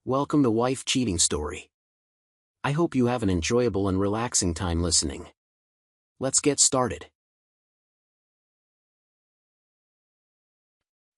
Welcome to Wife Cheating Story. I hope you have an enjoyable and relaxing time listening. Let's get started.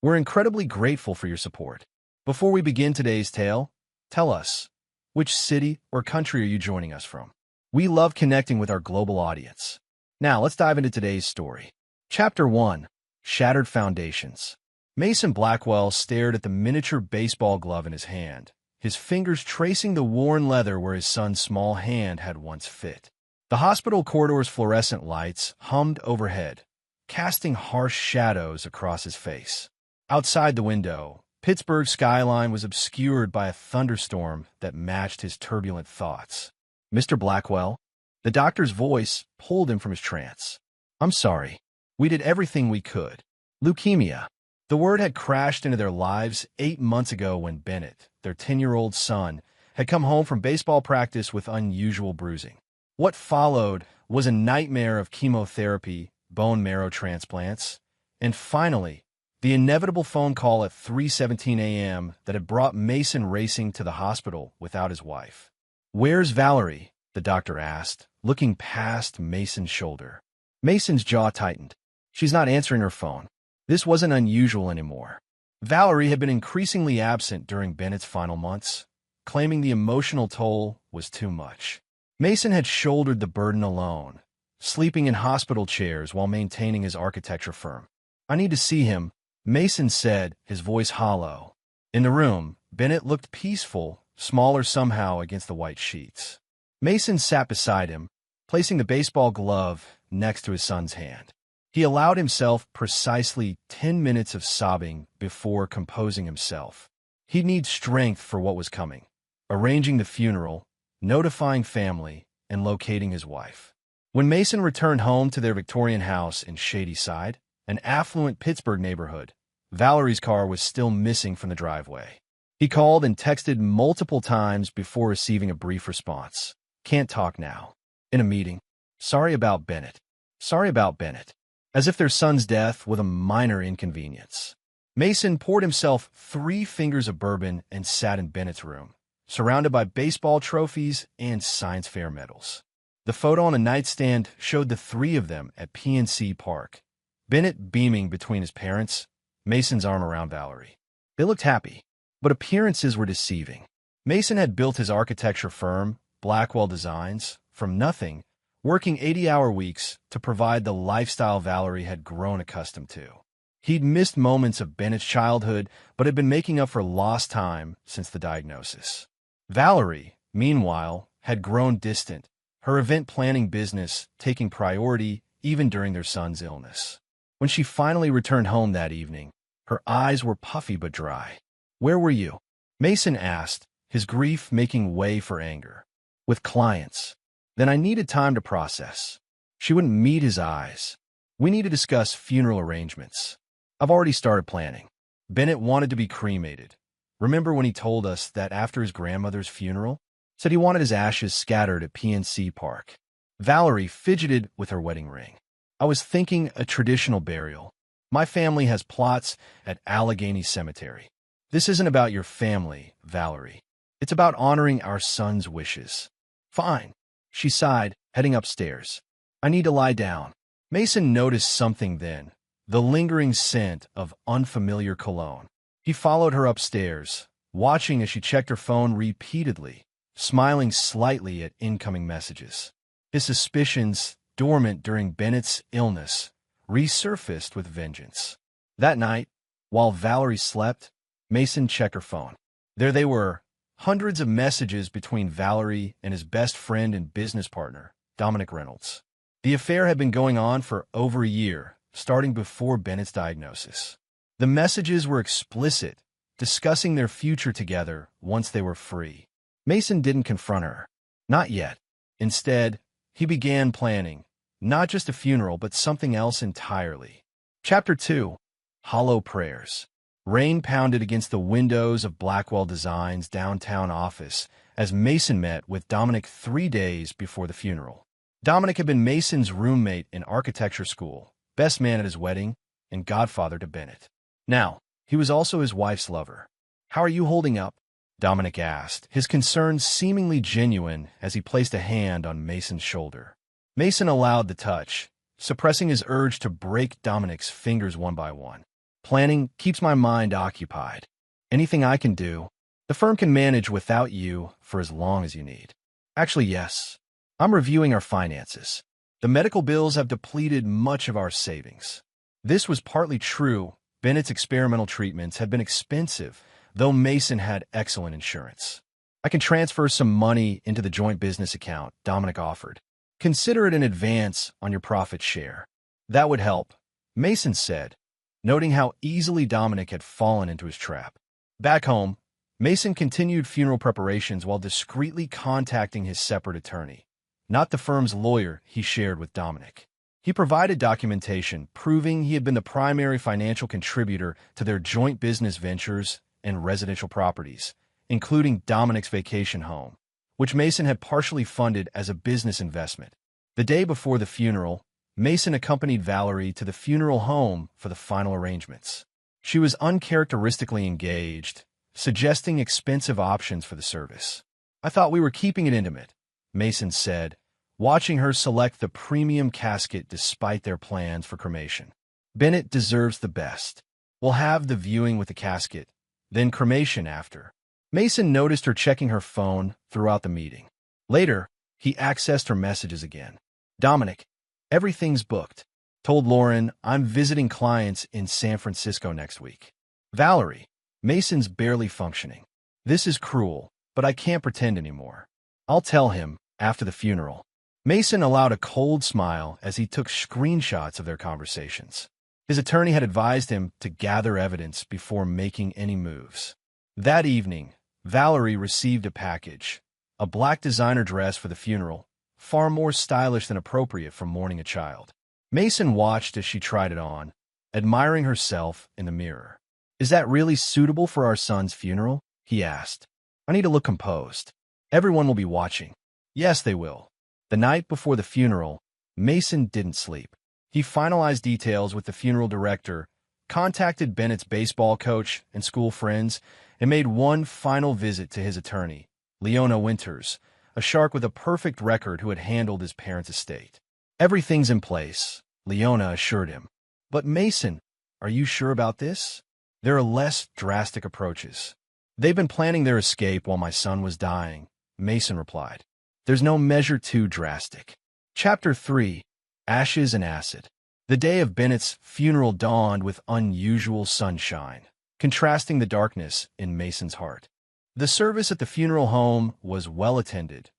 We're incredibly grateful for your support. Before we begin today's tale, tell us, which city or country are you joining us from? We love connecting with our global audience. Now, let's dive into today's story. Chapter 1: Shattered Foundations. Mason Blackwell stared at the miniature baseball glove in his hand, his fingers tracing the worn leather where his son's small hand had once fit. The hospital corridor's fluorescent lights hummed overhead, casting harsh shadows across his face. Outside the window, Pittsburgh's skyline was obscured by a thunderstorm that matched his turbulent thoughts. "Mr. Blackwell?" The doctor's voice pulled him from his trance. "I'm sorry. We did everything we could. Leukemia." The word had crashed into their lives 8 months ago when Bennett, their 10-year-old son, had come home from baseball practice with unusual bruising. What followed was a nightmare of chemotherapy, bone marrow transplants, and finally, the inevitable phone call at 3:17 a.m. that had brought Mason racing to the hospital without his wife. "Where's Valerie?" the doctor asked, looking past Mason's shoulder. Mason's jaw tightened. "She's not answering her phone." This wasn't unusual anymore. Valerie had been increasingly absent during Bennett's final months, claiming the emotional toll was too much. Mason had shouldered the burden alone, sleeping in hospital chairs while maintaining his architecture firm. "I need to see him," Mason said, his voice hollow. In the room, Bennett looked peaceful, smaller somehow against the white sheets. Mason sat beside him, placing the baseball glove next to his son's hand. He allowed himself precisely 10 minutes of sobbing before composing himself. He'd need strength for what was coming: arranging the funeral, notifying family, and locating his wife. When Mason returned home to their Victorian house in Shadyside, an affluent Pittsburgh neighborhood, Valerie's car was still missing from the driveway. He called and texted multiple times before receiving a brief response. "Can't talk now. In a meeting. Sorry about Bennett." Sorry about Bennett. As if their son's death was a minor inconvenience. Mason poured himself 3 fingers of bourbon and sat in Bennett's room, surrounded by baseball trophies and science fair medals. The photo on the nightstand showed the 3 of them at PNC Park, Bennett beaming between his parents, Mason's arm around Valerie. They looked happy, but appearances were deceiving. Mason had built his architecture firm, Blackwell Designs, from nothing, working 80-hour weeks to provide the lifestyle Valerie had grown accustomed to. He'd missed moments of Bennett's childhood, but had been making up for lost time since the diagnosis. Valerie, meanwhile, had grown distant, her event planning business taking priority even during their son's illness. When she finally returned home that evening, her eyes were puffy but dry. "Where were you?" Mason asked, his grief making way for anger. "With clients." Then I needed time to process. She wouldn't meet his eyes. "We need to discuss funeral arrangements. I've already started planning." Bennett wanted to be cremated. Remember when he told us that after his grandmother's funeral? Said he wanted his ashes scattered at PNC Park. Valerie fidgeted with her wedding ring. "I was thinking a traditional burial. My family has plots at Allegheny Cemetery." "This isn't about your family, Valerie. It's about honoring our son's wishes." "Fine." She sighed, heading upstairs. "I need to lie down." Mason noticed something then, the lingering scent of unfamiliar cologne. He followed her upstairs, watching as she checked her phone repeatedly, smiling slightly at incoming messages. His suspicions, dormant during Bennett's illness, resurfaced with vengeance. That night, while Valerie slept, Mason checked her phone. There they were. Hundreds of messages between Valerie and his best friend and business partner, Dominic Reynolds. The affair had been going on for over a year, starting before Bennett's diagnosis. The messages were explicit, discussing their future together once they were free. Mason didn't confront her. Not yet. Instead, he began planning, not just a funeral, but something else entirely. Chapter 2: Hollow Prayers. Rain pounded against the windows of Blackwell Designs' downtown office as Mason met with Dominic 3 days before the funeral. Dominic had been Mason's roommate in architecture school, best man at his wedding, and godfather to Bennett. Now, he was also his wife's lover. "How are you holding up?" Dominic asked, his concern seemingly genuine as he placed a hand on Mason's shoulder. Mason allowed the touch, suppressing his urge to break Dominic's fingers one by one. Planning keeps my mind occupied. Anything I can do, the firm can manage without you for as long as you need. Actually, yes. I'm reviewing our finances. The medical bills have depleted much of our savings. This was partly true. Bennett's experimental treatments had been expensive, though Mason had excellent insurance. I can transfer some money into the joint business account, Dominic offered. Consider it an advance on your profit share. That would help, Mason said, noting how easily Dominic had fallen into his trap. Back home, Mason continued funeral preparations while discreetly contacting his separate attorney, not the firm's lawyer he shared with Dominic. He provided documentation proving he had been the primary financial contributor to their joint business ventures and residential properties, including Dominic's vacation home, which Mason had partially funded as a business investment. The day before the funeral, Mason accompanied Valerie to the funeral home for the final arrangements. She was uncharacteristically engaged, suggesting expensive options for the service. I thought we were keeping it intimate, Mason said, watching her select the premium casket despite their plans for cremation. Bennett deserves the best. We'll have the viewing with the casket, then cremation after. Mason noticed her checking her phone throughout the meeting. Later, he accessed her messages again. Dominic, everything's booked. Told Lauren I'm visiting clients in San Francisco next week. Valerie, Mason's barely functioning. This is cruel, but I can't pretend anymore. I'll tell him after the funeral. Mason allowed a cold smile as he took screenshots of their conversations. His attorney had advised him to gather evidence before making any moves. That evening, Valerie received a package, a black designer dress for the funeral, far more stylish than appropriate for mourning a child. Mason watched as she tried it on, admiring herself in the mirror. Is that really suitable for our son's funeral? He asked. I need to look composed. Everyone will be watching. Yes, they will. The night before the funeral, Mason didn't sleep. He finalized details with the funeral director, contacted Bennett's baseball coach and school friends, and made one final visit to his attorney, Leona Winters, a shark with a perfect record who had handled his parents' estate. Everything's in place, Leona assured him. But Mason, are you sure about this? There are less drastic approaches. They've been planning their escape while my son was dying, Mason replied. There's no measure too drastic. Chapter 3, Ashes and Acid. The day of Bennett's funeral dawned with unusual sunshine, contrasting the darkness in Mason's heart. The service at the funeral home was well attended.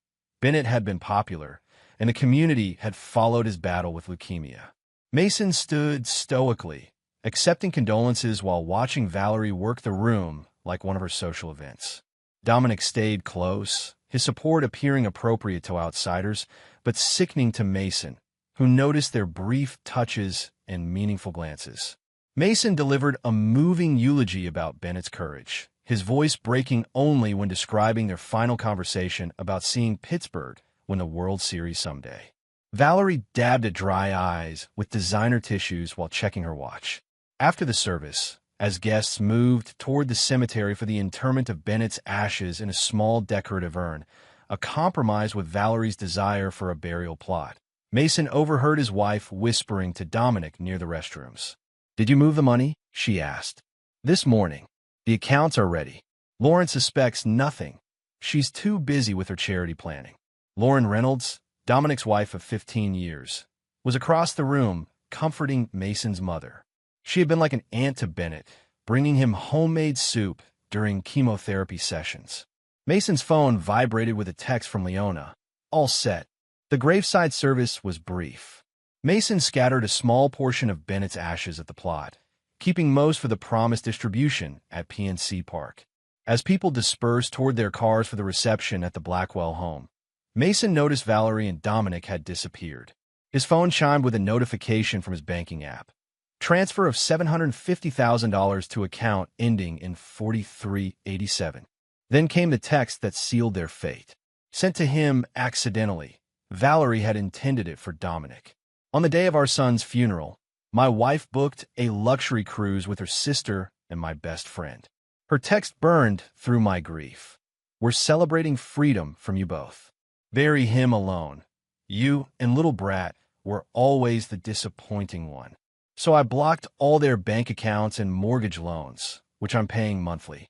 Bennett had been popular, and the community had followed his battle with leukemia. Mason stood stoically, accepting condolences while watching Valerie work the room like one of her social events. Dominic stayed close, his support appearing appropriate to outsiders, but sickening to Mason, who noticed their brief touches and meaningful glances. Mason delivered a moving eulogy about Bennett's courage, his voice breaking only when describing their final conversation about seeing Pittsburgh win the World Series someday. Valerie dabbed at dry eyes with designer tissues while checking her watch. After the service, as guests moved toward the cemetery for the interment of Bennett's ashes in a small decorative urn, a compromise with Valerie's desire for a burial plot, Mason overheard his wife whispering to Dominic near the restrooms. Did you move the money? She asked. This morning. The accounts are ready. Lauren suspects nothing. She's too busy with her charity planning. Lauren Reynolds, Dominic's wife of 15 years, was across the room, comforting Mason's mother. She had been like an aunt to Bennett, bringing him homemade soup during chemotherapy sessions. Mason's phone vibrated with a text from Leona. All set. The graveside service was brief. Mason scattered a small portion of Bennett's ashes at the plot, keeping most for the promised distribution at PNC Park. As people dispersed toward their cars for the reception at the Blackwell home, Mason noticed Valerie and Dominic had disappeared. His phone chimed with a notification from his banking app. Transfer of $750,000 to account ending in 4387. Then came the text that sealed their fate. Sent to him accidentally, Valerie had intended it for Dominic. On the day of our son's funeral, my wife booked a luxury cruise with her sister and my best friend. Her text burned through my grief. We're celebrating freedom from you both. Bury him alone. You and little Brat were always the disappointing one. So I blocked all their bank accounts and mortgage loans, which I'm paying monthly.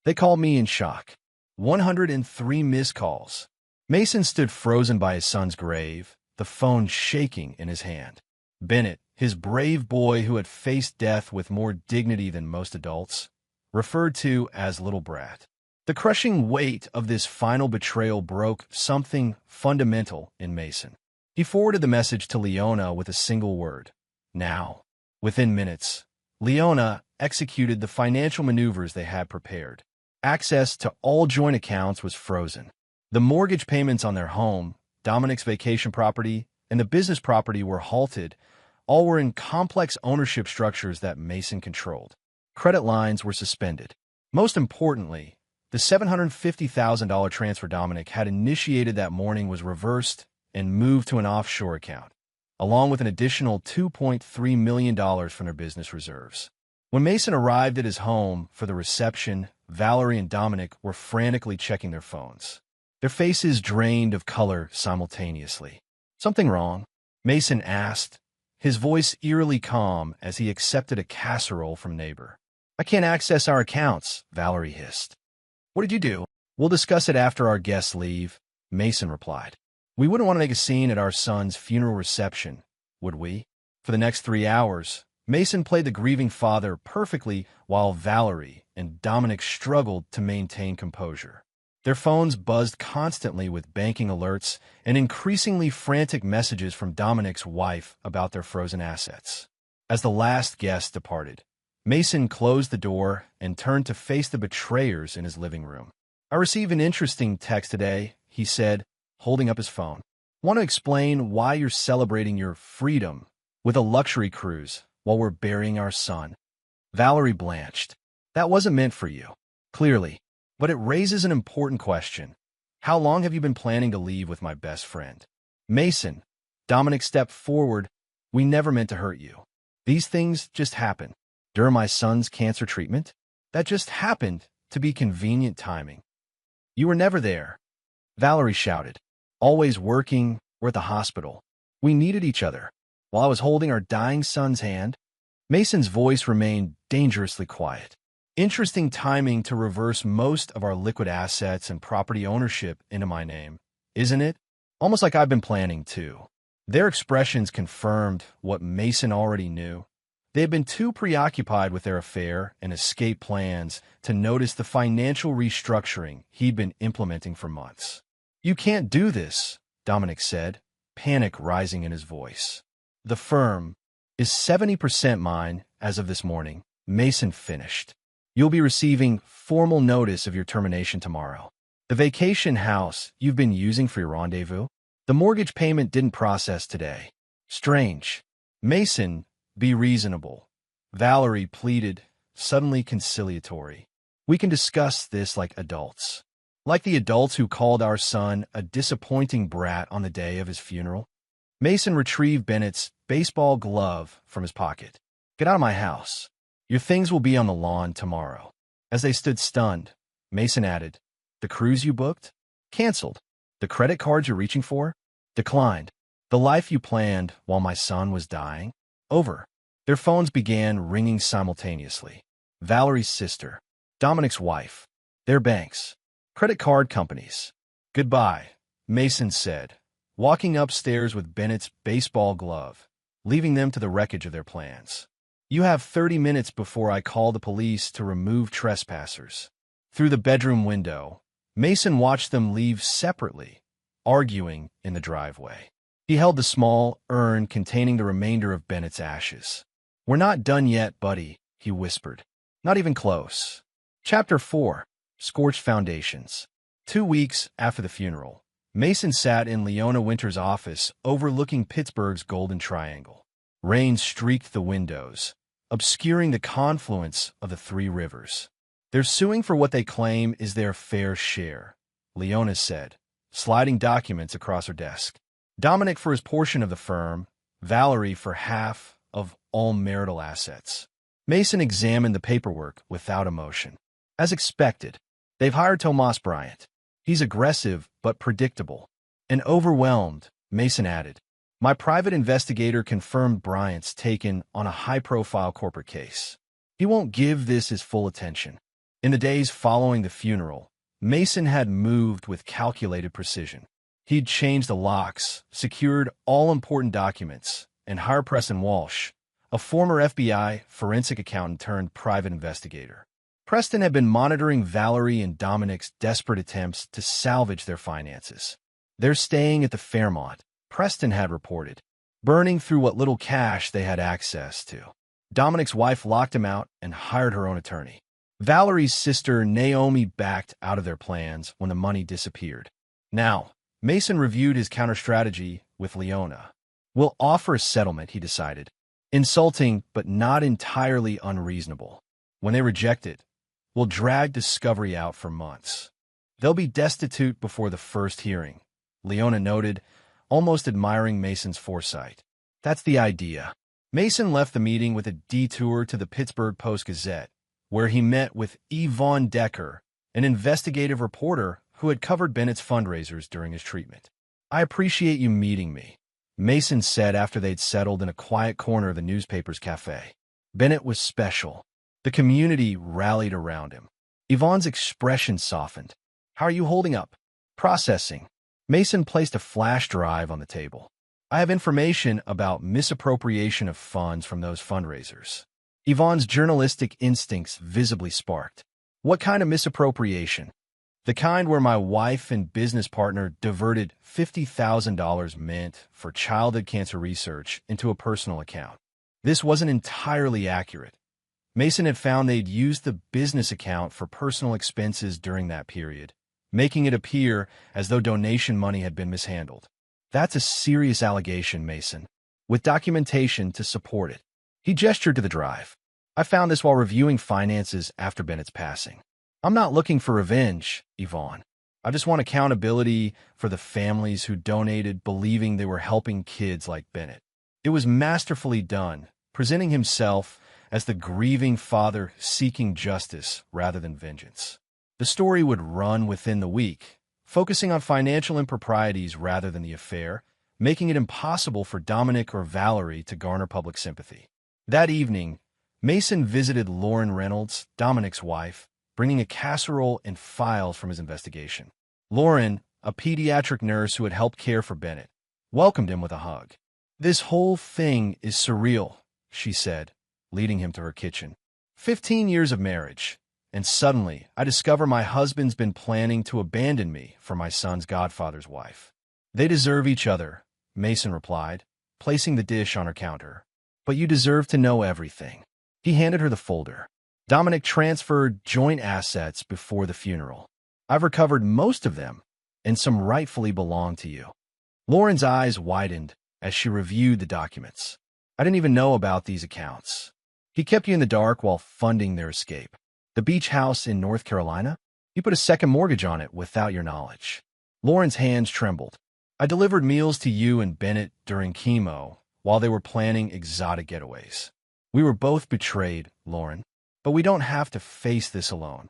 They called me in shock. 103 missed calls. Mason stood frozen by his son's grave, the phone shaking in his hand. Bennett, his brave boy who had faced death with more dignity than most adults, referred to as little Brat. The crushing weight of this final betrayal broke something fundamental in Mason. He forwarded the message to Leona with a single word: now. Within minutes, Leona executed the financial maneuvers they had prepared. Access to all joint accounts was frozen. The mortgage payments on their home, Dominic's vacation property, and the business property were halted. All were in complex ownership structures that Mason controlled. Credit lines were suspended. Most importantly, the $750,000 transfer Dominic had initiated that morning was reversed and moved to an offshore account, along with an additional $2.3 million from their business reserves. When Mason arrived at his home for the reception, Valerie and Dominic were frantically checking their phones. Their faces drained of color simultaneously. "Something wrong?" Mason asked, his voice eerily calm as he accepted a casserole from neighbor. "I can't access our accounts," Valerie hissed. "What did you do?" "We'll discuss it after our guests leave," Mason replied. "We wouldn't want to make a scene at our son's funeral reception, would we?" For the next 3 hours, Mason played the grieving father perfectly while Valerie and Dominic struggled to maintain composure. Their phones buzzed constantly with banking alerts and increasingly frantic messages from Dominic's wife about their frozen assets. As the last guest departed, Mason closed the door and turned to face the betrayers in his living room. "I received an interesting text today," he said, holding up his phone. "Want to explain why you're celebrating your freedom with a luxury cruise while we're burying our son?" Valerie blanched. "That wasn't meant for you." "Clearly. But it raises an important question. How long have you been planning to leave with my best friend?" "Mason," Dominic stepped forward, "we never meant to hurt you. These things just happen." "During my son's cancer treatment? That just happened to be convenient timing." "You were never there," Valerie shouted. "Always working or at the hospital. We needed each other. While I was holding our dying son's hand." Mason's voice remained dangerously quiet. "Interesting timing to reverse most of our liquid assets and property ownership into my name, isn't it? Almost like I've been planning too." Their expressions confirmed what Mason already knew. They had been too preoccupied with their affair and escape plans to notice the financial restructuring he'd been implementing for months. "You can't do this," Dominic said, panic rising in his voice. "The firm is 70% mine as of this morning," Mason finished. "You'll be receiving formal notice of your termination tomorrow. The vacation house you've been using for your rendezvous? The mortgage payment didn't process today." "Strange." "Mason, be reasonable," Valerie pleaded, suddenly conciliatory. "We can discuss this like adults. Like the adults who called our son a disappointing brat on the day of his funeral." Mason retrieved Bennett's baseball glove from his pocket. "Get out of my house. Your things will be on the lawn tomorrow." As they stood stunned, Mason added, "The cruise you booked? Canceled. The credit cards you're reaching for? Declined. The life you planned while my son was dying? Over." Their phones began ringing simultaneously. Valerie's sister, Dominic's wife, their banks, credit card companies. "Goodbye," Mason said, walking upstairs with Bennett's baseball glove, leaving them to the wreckage of their plans. "You have 30 minutes before I call the police to remove trespassers." Through the bedroom window, Mason watched them leave separately, arguing in the driveway. He held the small urn containing the remainder of Bennett's ashes. "We're not done yet, buddy," he whispered. "Not even close." Chapter 4. Scorched Foundations. 2 weeks after the funeral, Mason sat in Leona Winter's office overlooking Pittsburgh's Golden Triangle. Rain streaked the windows, obscuring the confluence of the three rivers. "They're suing for what they claim is their fair share," Leona said, sliding documents across her desk. "Dominic for his portion of the firm, Valerie for half of all marital assets." Mason examined the paperwork without emotion. As expected, they've hired Tomas Bryant. He's aggressive but predictable. And overwhelmed, Mason added. My private investigator confirmed Bryant's taken on a high-profile corporate case. He won't give this his full attention. In the days following the funeral, Mason had moved with calculated precision. He'd changed the locks, secured all important documents, and hired Preston Walsh, a former FBI forensic accountant turned private investigator. Preston had been monitoring Valerie and Dominic's desperate attempts to salvage their finances. They're staying at the Fairmont, Preston had reported, burning through what little cash they had access to. Dominic's wife locked him out and hired her own attorney. Valerie's sister Naomi backed out of their plans when the money disappeared. Now, Mason reviewed his counter-strategy with Leona. We'll offer a settlement, he decided. Insulting, but not entirely unreasonable. When they reject it, we'll drag discovery out for months. They'll be destitute before the first hearing, Leona noted, almost admiring Mason's foresight. That's the idea. Mason left the meeting with a detour to the Pittsburgh Post-Gazette, where he met with Yvonne Decker, an investigative reporter who had covered Bennett's fundraisers during his treatment. I appreciate you meeting me, Mason said after they'd settled in a quiet corner of the newspaper's cafe. Bennett was special. The community rallied around him. Yvonne's expression softened. How are you holding up? Processing. Mason placed a flash drive on the table. I have information about misappropriation of funds from those fundraisers. Yvonne's journalistic instincts visibly sparked. What kind of misappropriation? The kind where my wife and business partner diverted $50,000 meant for childhood cancer research into a personal account. This wasn't entirely accurate. Mason had found they'd used the business account for personal expenses during that period, making it appear as though donation money had been mishandled. That's a serious allegation, Mason, with documentation to support it. He gestured to the drive. I found this while reviewing finances after Bennett's passing. I'm not looking for revenge, Yvonne. I just want accountability for the families who donated believing they were helping kids like Bennett. It was masterfully done, presenting himself as the grieving father seeking justice rather than vengeance. The story would run within the week, focusing on financial improprieties rather than the affair, making it impossible for Dominic or Valerie to garner public sympathy. That evening, Mason visited Lauren Reynolds, Dominic's wife, bringing a casserole and files from his investigation. Lauren, a pediatric nurse who had helped care for Bennett, welcomed him with a hug. This whole thing is surreal, she said, leading him to her kitchen. 15 years of marriage, and suddenly I discover my husband's been planning to abandon me for my son's godfather's wife. They deserve each other, Mason replied, placing the dish on her counter. But you deserve to know everything. He handed her the folder. Dominic transferred joint assets before the funeral. I've recovered most of them, and some rightfully belong to you. Lauren's eyes widened as she reviewed the documents. I didn't even know about these accounts. He kept you in the dark while funding their escape. The beach house in North Carolina? You put a second mortgage on it without your knowledge. Lauren's hands trembled. I delivered meals to you and Bennett during chemo while they were planning exotic getaways. We were both betrayed, Lauren, but we don't have to face this alone.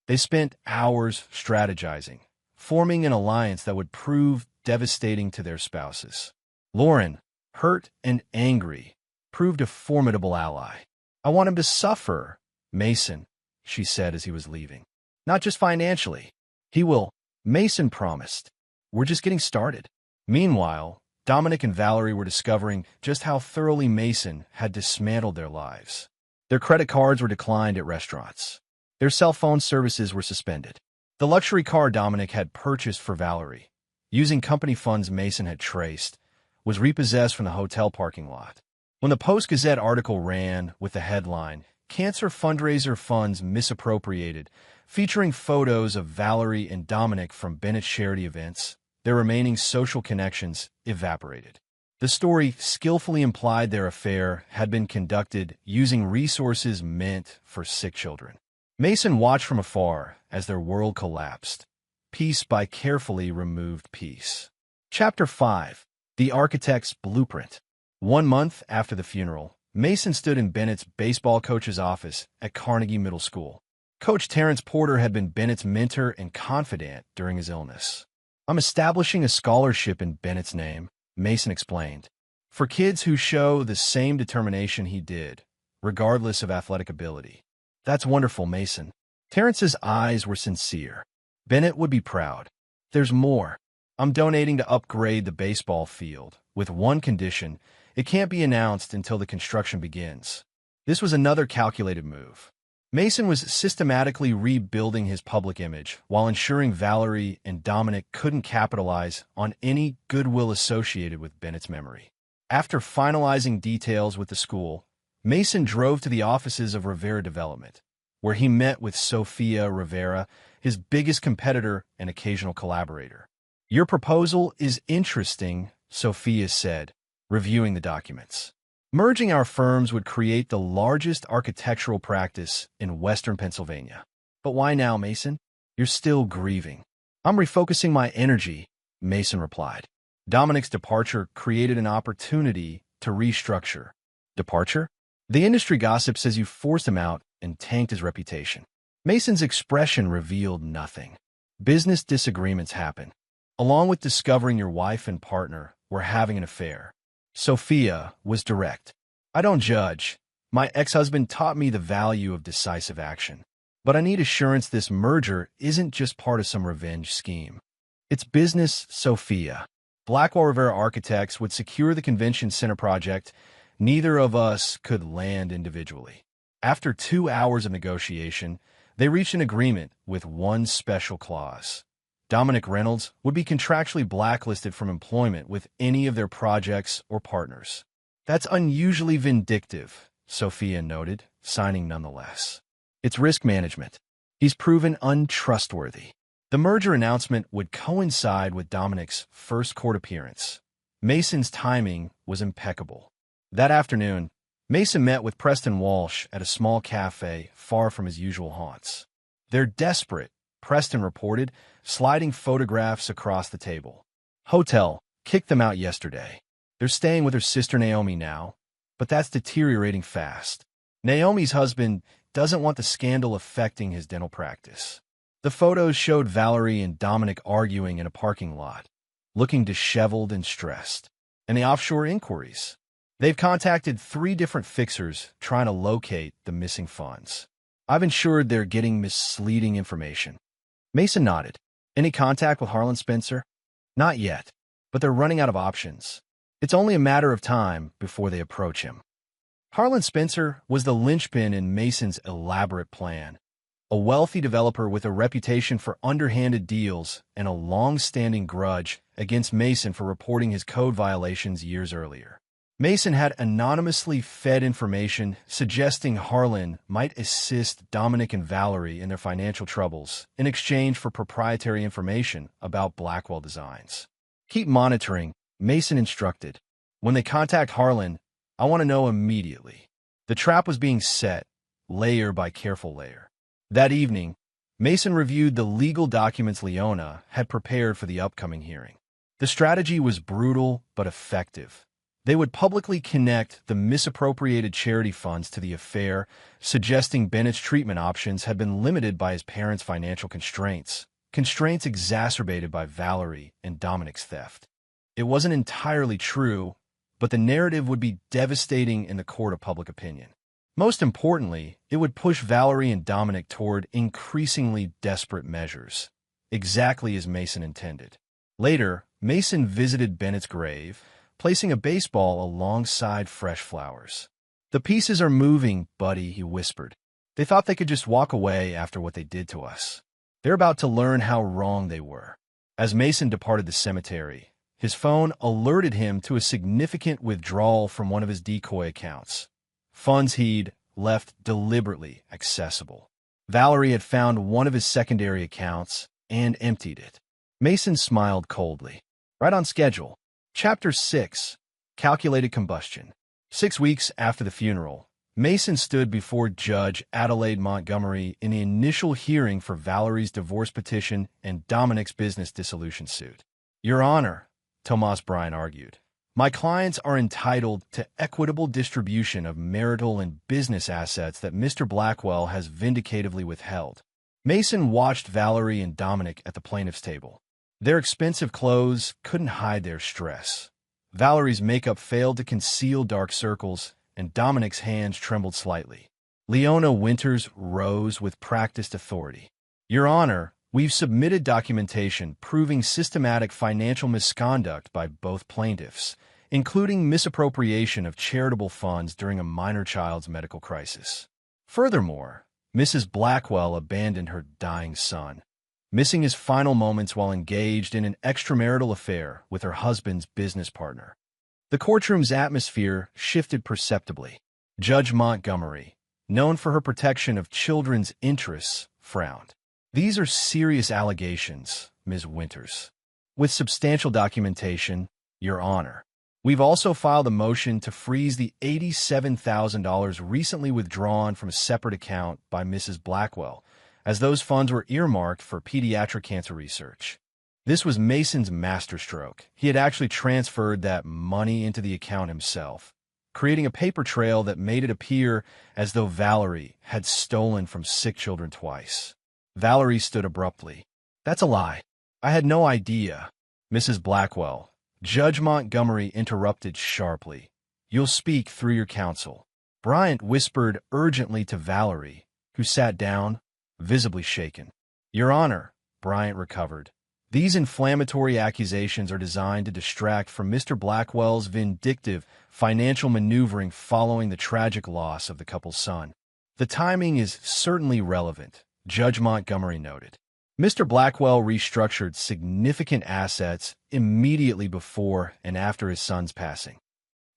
They spent hours strategizing, forming an alliance that would prove devastating to their spouses. Lauren, hurt and angry, proved a formidable ally. I want him to suffer, Mason, she said as he was leaving. Not just financially. He will, Mason promised. We're just getting started. Meanwhile, Dominic and Valerie were discovering just how thoroughly Mason had dismantled their lives. Their credit cards were declined at restaurants. Their cell phone services were suspended. The luxury car Dominic had purchased for Valerie, using company funds Mason had traced, was repossessed from the hotel parking lot. When the Post-Gazette article ran with the headline, Cancer Fundraiser Funds Misappropriated, featuring photos of Valerie and Dominic from Bennett's charity events, their remaining social connections evaporated. The story skillfully implied their affair had been conducted using resources meant for sick children. Mason watched from afar as their world collapsed, piece by carefully removed piece. Chapter 5. The Architect's Blueprint. 1 month after the funeral, Mason stood in Bennett's baseball coach's office at Carnegie Middle School. Coach Terrence Porter had been Bennett's mentor and confidant during his illness. I'm establishing a scholarship in Bennett's name, Mason explained, for kids who show the same determination he did, regardless of athletic ability. That's wonderful, Mason. Terrence's eyes were sincere. Bennett would be proud. There's more. I'm donating to upgrade the baseball field, with one condition: it can't be announced until the construction begins. This was another calculated move. Mason was systematically rebuilding his public image while ensuring Valerie and Dominic couldn't capitalize on any goodwill associated with Bennett's memory. After finalizing details with the school, Mason drove to the offices of Rivera Development, where he met with Sofia Rivera, his biggest competitor and occasional collaborator. "Your proposal is interesting," Sofia said, reviewing the documents. "Merging our firms would create the largest architectural practice in Western Pennsylvania." "But why now, Mason? You're still grieving." "I'm refocusing my energy," Mason replied. "Dominic's departure created an opportunity to restructure." "Departure? The industry gossip says you forced him out and tanked his reputation." Mason's expression revealed nothing. "Business disagreements happen. Along with discovering your wife and partner were having an affair." Sofia was direct. "I don't judge. My ex-husband taught me the value of decisive action. But I need assurance this merger isn't just part of some revenge scheme. It's business, Sofia. Blackwell Rivera Architects would secure the convention center project. Neither of us could land individually." After 2 hours of negotiation, they reached an agreement with one special clause. Dominic Reynolds would be contractually blacklisted from employment with any of their projects or partners. "That's unusually vindictive," Sofia noted, signing nonetheless. "It's risk management. He's proven untrustworthy." The merger announcement would coincide with Dominic's first court appearance. Mason's timing was impeccable. That afternoon, Mason met with Preston Walsh at a small cafe far from his usual haunts. "They're desperate," Preston reported, sliding photographs across the table. "Hotel kicked them out yesterday. They're staying with her sister Naomi now, but that's deteriorating fast. Naomi's husband doesn't want the scandal affecting his dental practice." The photos showed Valerie and Dominic arguing in a parking lot, looking disheveled and stressed. And the offshore inquiries. They've contacted 3 different fixers trying to locate the missing funds. "I've ensured they're getting misleading information." Mason nodded. "Any contact with Harlan Spencer?" "Not yet, but they're running out of options. It's only a matter of time before they approach him." Harlan Spencer was the linchpin in Mason's elaborate plan, a wealthy developer with a reputation for underhanded deals and a long-standing grudge against Mason for reporting his code violations years earlier. Mason had anonymously fed information suggesting Harlan might assist Dominic and Valerie in their financial troubles in exchange for proprietary information about Blackwell Designs. "Keep monitoring," Mason instructed. "When they contact Harlan, I want to know immediately." The trap was being set, layer by careful layer. That evening, Mason reviewed the legal documents Leona had prepared for the upcoming hearing. The strategy was brutal but effective. They would publicly connect the misappropriated charity funds to the affair, suggesting Bennett's treatment options had been limited by his parents' financial constraints exacerbated by Valerie and Dominic's theft. It wasn't entirely true, but the narrative would be devastating in the court of public opinion. Most importantly, it would push Valerie and Dominic toward increasingly desperate measures, exactly as Mason intended. Later, Mason visited Bennett's grave, placing a baseball alongside fresh flowers. "The pieces are moving, buddy," he whispered. "They thought they could just walk away after what they did to us. They're about to learn how wrong they were." As Mason departed the cemetery, his phone alerted him to a significant withdrawal from one of his decoy accounts, funds he'd left deliberately accessible. Valerie had found one of his secondary accounts and emptied it. Mason smiled coldly. Right on schedule. Chapter 6. Calculated Combustion. 6 weeks after the funeral, Mason stood before Judge Adelaide Montgomery in the initial hearing for Valerie's divorce petition and Dominic's business dissolution suit. "Your Honor," Tomas Bryan argued, My clients are entitled to equitable distribution of marital and business assets that Mr. Blackwell has vindicatively withheld. Mason watched Valerie and Dominic at the plaintiff's table. Their expensive clothes couldn't hide their stress. Valerie's makeup failed to conceal dark circles, and Dominic's hands trembled slightly. Leona Winters rose with practiced authority. Your Honor, we've submitted documentation proving systematic financial misconduct by both plaintiffs, including misappropriation of charitable funds during a minor child's medical crisis. Furthermore, Mrs. Blackwell abandoned her dying son, missing his final moments while engaged in an extramarital affair with her husband's business partner. The courtroom's atmosphere shifted perceptibly. Judge Montgomery, known for her protection of children's interests, frowned. These are serious allegations, Ms. Winters. With substantial documentation, Your Honor. We've also filed a motion to freeze the $87,000 recently withdrawn from a separate account by Mrs. Blackwell, as those funds were earmarked for pediatric cancer research. This was Mason's masterstroke. He had actually transferred that money into the account himself, creating a paper trail that made it appear as though Valerie had stolen from sick children twice. Valerie stood abruptly. That's a lie. I had no idea. Mrs. Blackwell. Judge Montgomery interrupted sharply. You'll speak through your counsel. Bryant whispered urgently to Valerie, who sat down, visibly shaken. Your Honor, Bryant recovered. These inflammatory accusations are designed to distract from Mr. Blackwell's vindictive financial maneuvering following the tragic loss of the couple's son. The timing is certainly relevant, Judge Montgomery noted. Mr. Blackwell restructured significant assets immediately before and after his son's passing.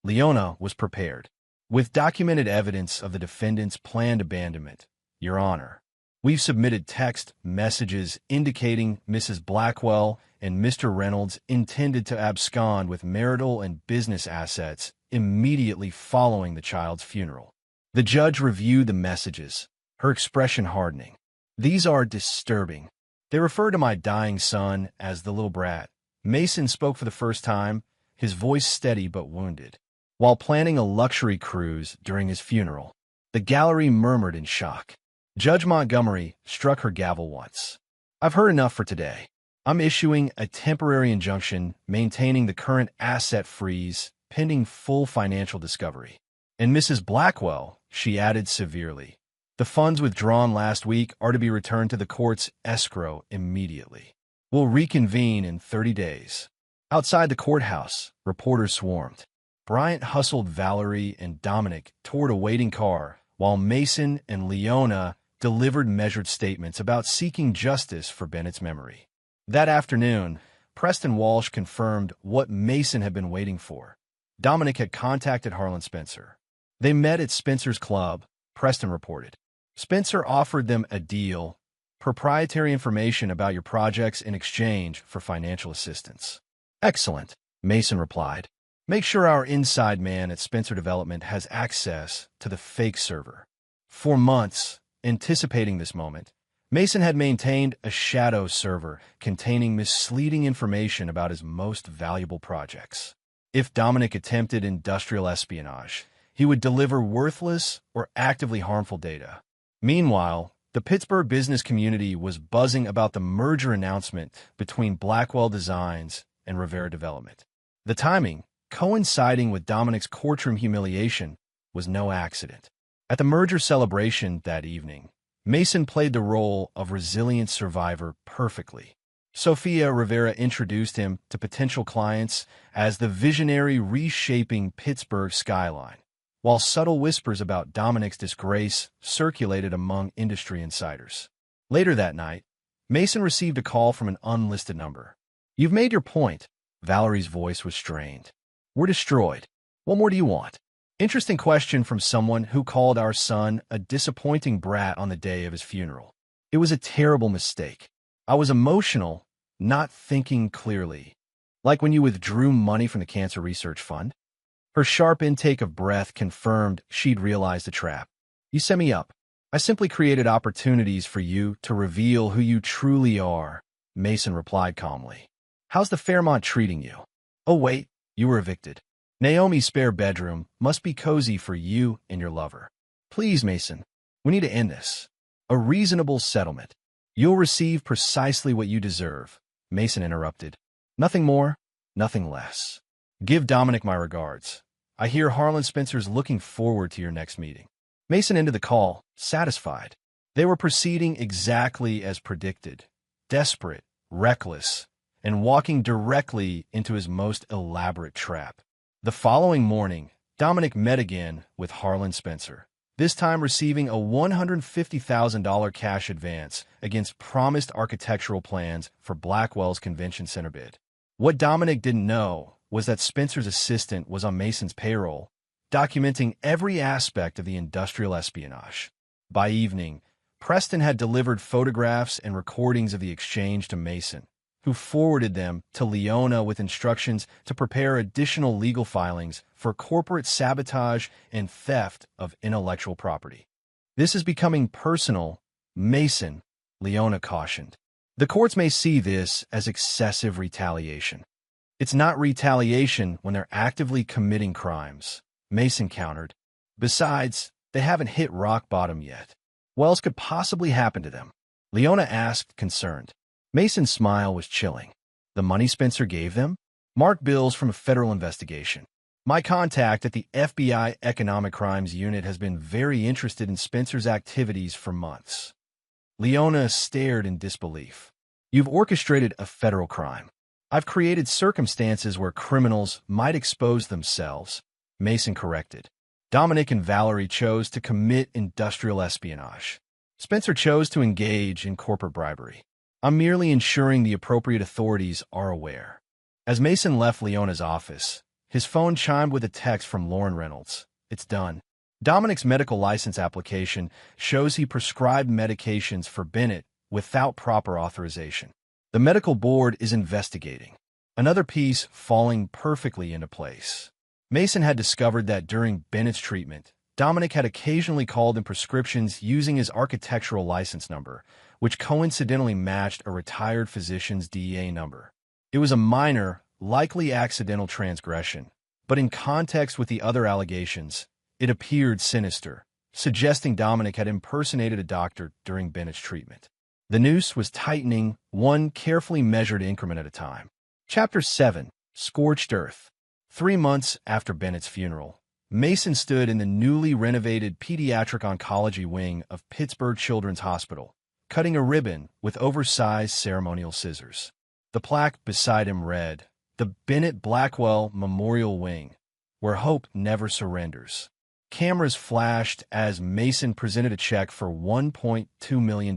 Leona was prepared, with documented evidence of the defendant's planned abandonment. Your Honor, we've submitted text messages indicating Mrs. Blackwell and Mr. Reynolds intended to abscond with marital and business assets immediately following the child's funeral. The judge reviewed the messages, her expression hardening. These are disturbing. They refer to my dying son as the little brat. Mason spoke for the first time, his voice steady but wounded. While planning a luxury cruise during his funeral, the gallery murmured in shock. Judge Montgomery struck her gavel once. I've heard enough for today. I'm issuing a temporary injunction maintaining the current asset freeze pending full financial discovery. And Mrs. Blackwell, she added severely, the funds withdrawn last week are to be returned to the court's escrow immediately. We'll reconvene in 30 days. Outside the courthouse, reporters swarmed. Bryant hustled Valerie and Dominic toward a waiting car, while Mason and Leona delivered measured statements about seeking justice for Bennett's memory. That afternoon, Preston Walsh confirmed what Mason had been waiting for. Dominic had contacted Harlan Spencer. They met at Spencer's club, Preston reported. Spencer offered them a deal, proprietary information about your projects in exchange for financial assistance. Excellent, Mason replied. Make sure our inside man at Spencer Development has access to the fake server. For months, anticipating this moment, Mason had maintained a shadow server containing misleading information about his most valuable projects. If Dominic attempted industrial espionage, he would deliver worthless or actively harmful data. Meanwhile, the Pittsburgh business community was buzzing about the merger announcement between Blackwell Designs and Rivera Development. The timing, coinciding with Dominic's courtroom humiliation, was no accident. At the merger celebration that evening, Mason played the role of resilient survivor perfectly. Sofia Rivera introduced him to potential clients as the visionary reshaping Pittsburgh skyline, while subtle whispers about Dominic's disgrace circulated among industry insiders. Later that night, Mason received a call from an unlisted number. You've made your point. Valerie's voice was strained. We're destroyed. What more do you want? Interesting question from someone who called our son a disappointing brat on the day of his funeral. It was a terrible mistake. I was emotional, not thinking clearly. Like when you withdrew money from the Cancer Research Fund? Her sharp intake of breath confirmed she'd realized the trap. You set me up. I simply created opportunities for you to reveal who you truly are, Mason replied calmly. How's the Fairmont treating you? Oh, wait, You were evicted. Naomi's spare bedroom must be cozy for you and your lover. Please, Mason, we need to end this. A reasonable settlement. You'll receive precisely what you deserve, Mason interrupted. Nothing more, nothing less. Give Dominic my regards. I hear Harlan Spencer's looking forward to your next meeting. Mason ended the call, satisfied. They were proceeding exactly as predicted, desperate, reckless, and walking directly into his most elaborate trap. The following morning, Dominic met again with Harlan Spencer, this time receiving a $150,000 cash advance against promised architectural plans for Blackwell's convention center bid. What Dominic didn't know was that Spencer's assistant was on Mason's payroll, documenting every aspect of the industrial espionage. By evening, Preston had delivered photographs and recordings of the exchange to Mason, who forwarded them to Leona with instructions to prepare additional legal filings for corporate sabotage and theft of intellectual property. This is becoming personal, Mason, Leona cautioned. The courts may see this as excessive retaliation. It's not retaliation when they're actively committing crimes, Mason countered. Besides, they haven't hit rock bottom yet. What else could possibly happen to them? Leona asked, concerned. Mason's smile was chilling. The money Spencer gave them? Marked bills from a federal investigation. My contact at the FBI Economic Crimes Unit has been very interested in Spencer's activities for months. Leona stared in disbelief. You've orchestrated a federal crime. I've created circumstances where criminals might expose themselves, Mason corrected. Dominic and Valerie chose to commit industrial espionage. Spencer chose to engage in corporate bribery. I'm merely ensuring the appropriate authorities are aware. As Mason left Leona's office, his phone chimed with a text from Lauren Reynolds. It's done. Dominic's medical license application shows he prescribed medications for Bennett without proper authorization. The medical board is investigating. Another piece falling perfectly into place. Mason had discovered that during Bennett's treatment, Dominic had occasionally called in prescriptions using his architectural license number, which coincidentally matched a retired physician's DEA number. It was a minor, likely accidental transgression, but in context with the other allegations, it appeared sinister, suggesting Dominic had impersonated a doctor during Bennett's treatment. The noose was tightening, one carefully measured increment at a time. Chapter 7, Scorched Earth. 3 months after Bennett's funeral, Mason stood in the newly renovated pediatric oncology wing of Pittsburgh Children's Hospital, cutting a ribbon with oversized ceremonial scissors. The plaque beside him read, "The Bennett Blackwell Memorial Wing, where hope never surrenders." Cameras flashed as Mason presented a check for $1.2 million,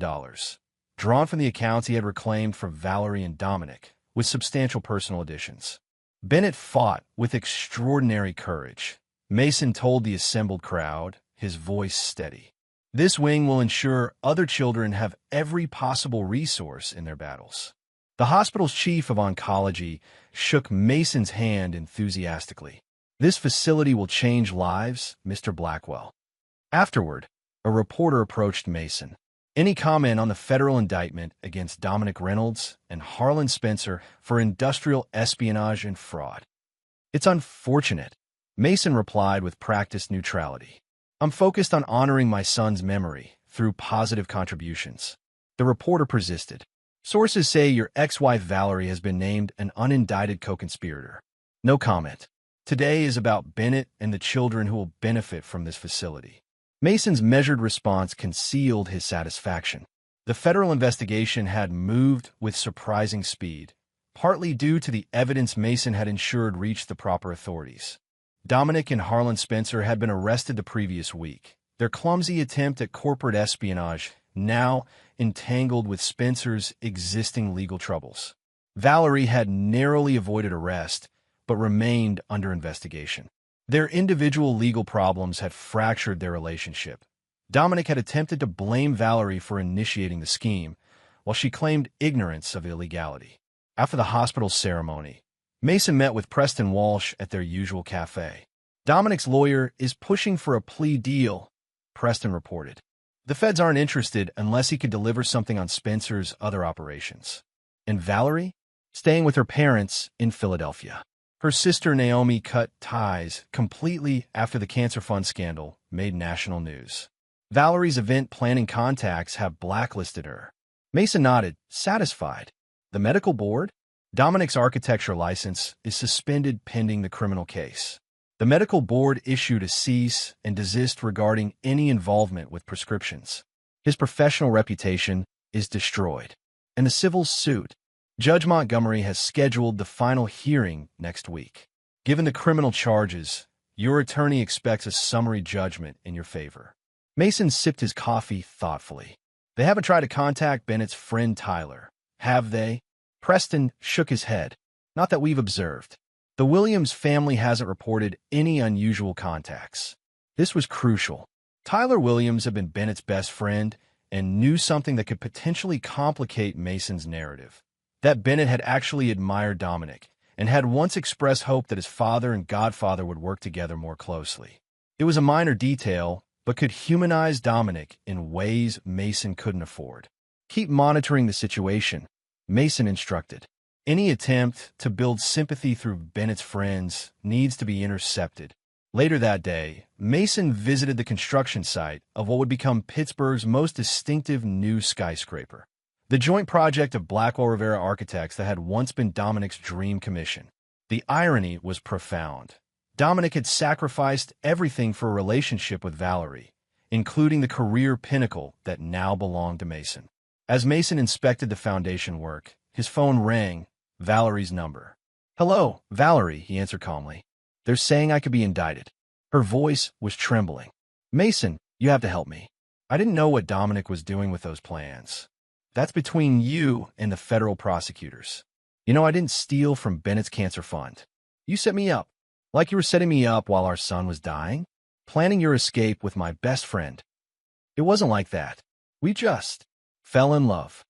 drawn from the accounts he had reclaimed for Valerie and Dominic, with substantial personal additions. Bennett fought with extraordinary courage. Mason told the assembled crowd, his voice steady. This wing will ensure other children have every possible resource in their battles. The hospital's chief of oncology shook Mason's hand enthusiastically. This facility will change lives, Mr. Blackwell. Afterward, a reporter approached Mason. Any comment on the federal indictment against Dominic Reynolds and Harlan Spencer for industrial espionage and fraud? It's unfortunate, Mason replied with practiced neutrality. I'm focused on honoring my son's memory through positive contributions. The reporter persisted. Sources say your ex-wife Valerie has been named an unindicted co-conspirator. No comment. Today is about Bennett and the children who will benefit from this facility. Mason's measured response concealed his satisfaction. The federal investigation had moved with surprising speed, partly due to the evidence Mason had ensured reached the proper authorities. Dominic and Harlan Spencer had been arrested the previous week, their clumsy attempt at corporate espionage now entangled with Spencer's existing legal troubles. Valerie had narrowly avoided arrest, but remained under investigation. Their individual legal problems had fractured their relationship. Dominic had attempted to blame Valerie for initiating the scheme, while she claimed ignorance of illegality. After the hospital ceremony, Mason met with Preston Walsh at their usual cafe. Dominic's lawyer is pushing for a plea deal, Preston reported. The feds aren't interested unless he could deliver something on Spencer's other operations. And Valerie? Staying with her parents in Philadelphia. Her sister Naomi cut ties completely after the Cancer Fund scandal made national news. Valerie's event planning contacts have blacklisted her. Mason nodded, satisfied. The medical board? Dominic's architecture license is suspended pending the criminal case. The medical board issued a cease and desist regarding any involvement with prescriptions. His professional reputation is destroyed. And the civil suit. Judge Montgomery has scheduled the final hearing next week. Given the criminal charges, your attorney expects a summary judgment in your favor. Mason sipped his coffee thoughtfully. They haven't tried to contact Bennett's friend Tyler, have they? Preston shook his head. Not that we've observed. The Williams family hasn't reported any unusual contacts. This was crucial. Tyler Williams had been Bennett's best friend and knew something that could potentially complicate Mason's narrative. That Bennett had actually admired Dominic and had once expressed hope that his father and godfather would work together more closely. It was a minor detail, but could humanize Dominic in ways Mason couldn't afford. Keep monitoring the situation, Mason instructed. Any attempt to build sympathy through Bennett's friends needs to be intercepted. Later that day, Mason visited the construction site of what would become Pittsburgh's most distinctive new skyscraper. The joint project of Blackwell Rivera architects that had once been Dominic's dream commission. The irony was profound. Dominic had sacrificed everything for a relationship with Valerie, including the career pinnacle that now belonged to Mason. As Mason inspected the foundation work, his phone rang, Valerie's number. "Hello, Valerie," he answered calmly. "They're saying I could be indicted." Her voice was trembling. "Mason, you have to help me. I didn't know what Dominic was doing with those plans. That's between you and the federal prosecutors. You know, I didn't steal from Bennett's Cancer Fund. You set me up. Like you were setting me up while our son was dying, planning your escape with my best friend. It wasn't like that. We just fell in love."